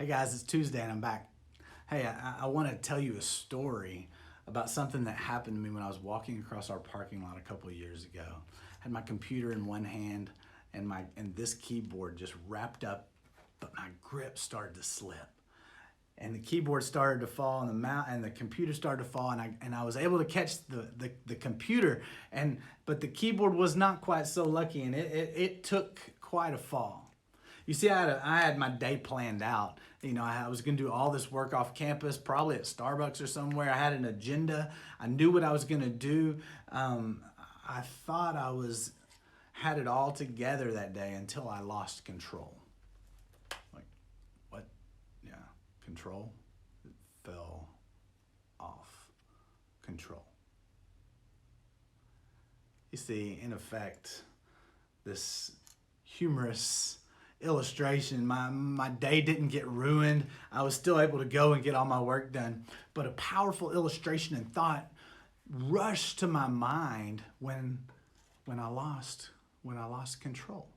Hey guys, it's Tuesday and I'm back. Hey, I want to tell you a story about something that happened to me when I was walking across our parking lot a couple of years ago. I had my computer in one hand and this keyboard just wrapped up, but my grip started to slip. And the keyboard started to fall and the computer started to fall, and I was able to catch the computer, but the keyboard was not quite so lucky, and it took quite a fall. You see, I had my day planned out. You know, I was going to do all this work off campus, probably at Starbucks or somewhere. I had an agenda. I knew what I was going to do. I thought had it all together that day until I lost control. Like, what? Yeah, control. It fell off control. You see, in effect, this humorous illustration, my day didn't get ruined. I was still able to go and get all my work done. But a powerful illustration and thought rushed to my mind when I lost control.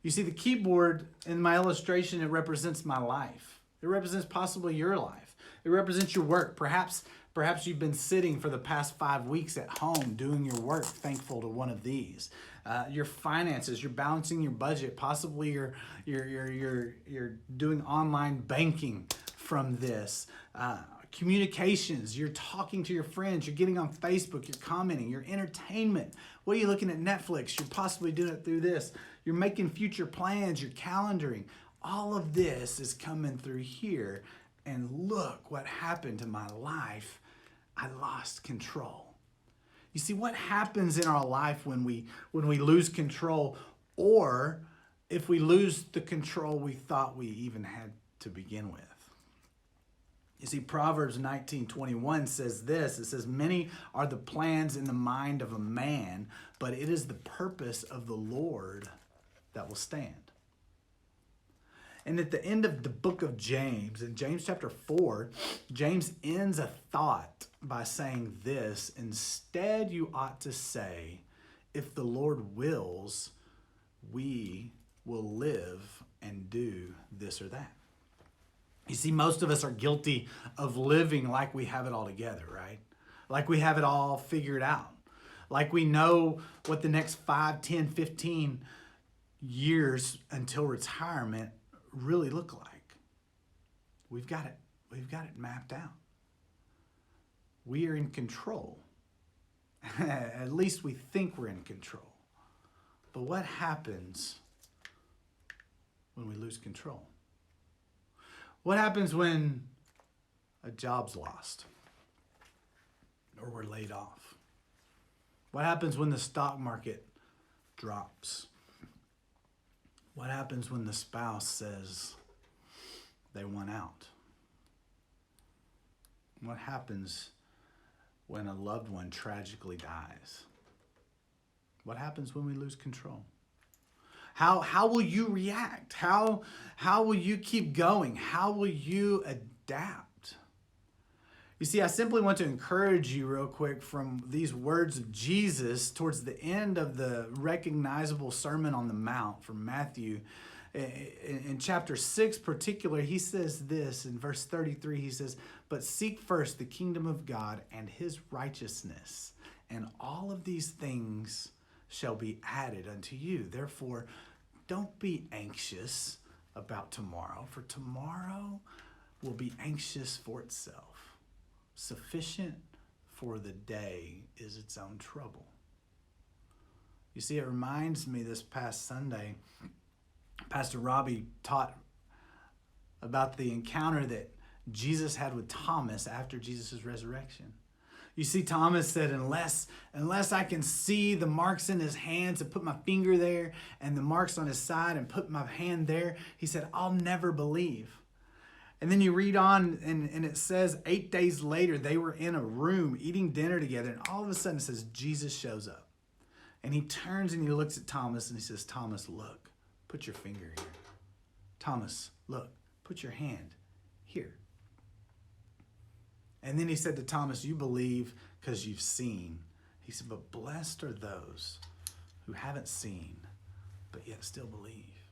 You see, the keyboard in my illustration, it represents my life. It represents possibly your life. It represents your work. Perhaps you've been sitting for the past 5 weeks at home doing your work, thankful to one of these. Your finances, you're balancing your budget. Possibly you're doing online banking from this. Communications, you're talking to your friends, you're getting on Facebook, you're commenting, your entertainment. What are you looking at Netflix? You're possibly doing it through this. You're making future plans, you're calendaring. All of this is coming through here. And look what happened to my life. I lost control. You see, what happens in our life when we lose control, or if we lose the control we thought we even had to begin with? You see, Proverbs 19:21 says this. It says, "Many are the plans in the mind of a man, but it is the purpose of the Lord that will stand." And at the end of the book of James, in James chapter 4, James ends a thought by saying this: "Instead, you ought to say, if the Lord wills, we will live and do this or that." You see, most of us are guilty of living like we have it all together, right? Like we have it all figured out. Like we know what the next 5, 10, 15 years until retirement really look like. We've got it mapped out. We are in control. At least we think we're in control. But what happens when we lose control? What happens when a job's lost or we're laid off? What happens when the stock market drops? What happens when the spouse says they want out? What happens when a loved one tragically dies? What happens when we lose control? How will you react? How will you keep going? How will you adapt? You see, I simply want to encourage you real quick from these words of Jesus towards the end of the recognizable Sermon on the Mount from Matthew. In chapter 6 particular, he says this in verse 33, he says, "But seek first the kingdom of God and his righteousness, and all of these things shall be added unto you. Therefore, don't be anxious about tomorrow, for tomorrow will be anxious for itself. Sufficient for the day is its own trouble." You see, it reminds me this past Sunday, Pastor Robbie taught about the encounter that Jesus had with Thomas after Jesus' resurrection. You see, Thomas said, unless I can see the marks in his hands and put my finger there and the marks on his side and put my hand there, he said, I'll never believe. And then you read on and it says 8 days later, they were in a room eating dinner together, and all of a sudden it says Jesus shows up. And he turns and he looks at Thomas and he says, "Thomas, look, put your finger here. Thomas, look, put your hand here." And then he said to Thomas, "You believe because you've seen." He said, "But blessed are those who haven't seen, but yet still believe."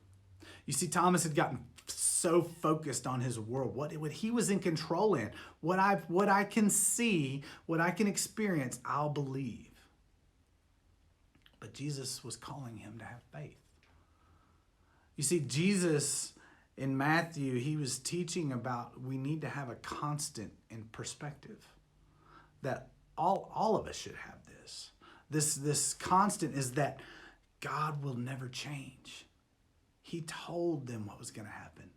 You see, Thomas had gotten so focused on his world, what he was in control in, what I can see, what I can experience, I'll believe. But Jesus was calling him to have faith. You see, Jesus in Matthew, he was teaching about we need to have a constant in perspective. That all of us should have this. This constant is that God will never change. He told them what was going to happen.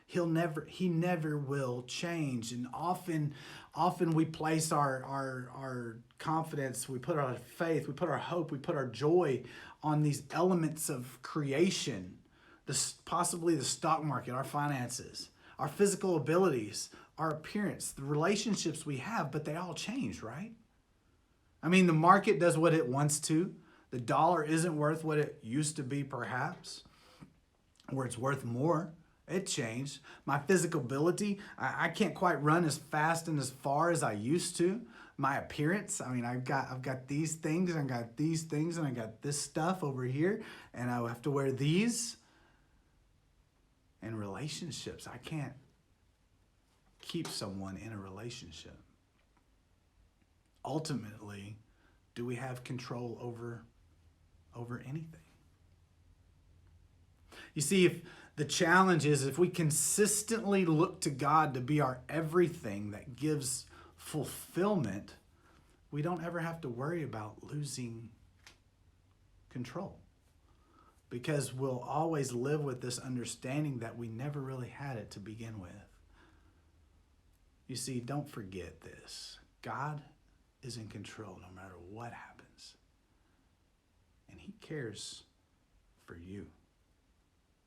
He never will change. And often we place our confidence, we put our faith, we put our hope, we put our joy on these elements of creation, possibly the stock market, our finances, our physical abilities, our appearance, the relationships we have, but they all change, right? I mean, the market does what it wants to. The dollar isn't worth what it used to be, perhaps, or it's worth more. It changed. My physical ability, I can't quite run as fast and as far as I used to. My appearance, I mean, I've got these things, I got these things, and I got this stuff over here, and I have to wear these. And relationships, I can't keep someone in a relationship. Ultimately, do we have control over anything? You see, if the challenge is if we consistently look to God to be our everything that gives fulfillment, we don't ever have to worry about losing control. Because we'll always live with this understanding that we never really had it to begin with. You see, don't forget this. God is in control no matter what happens. And he cares for you.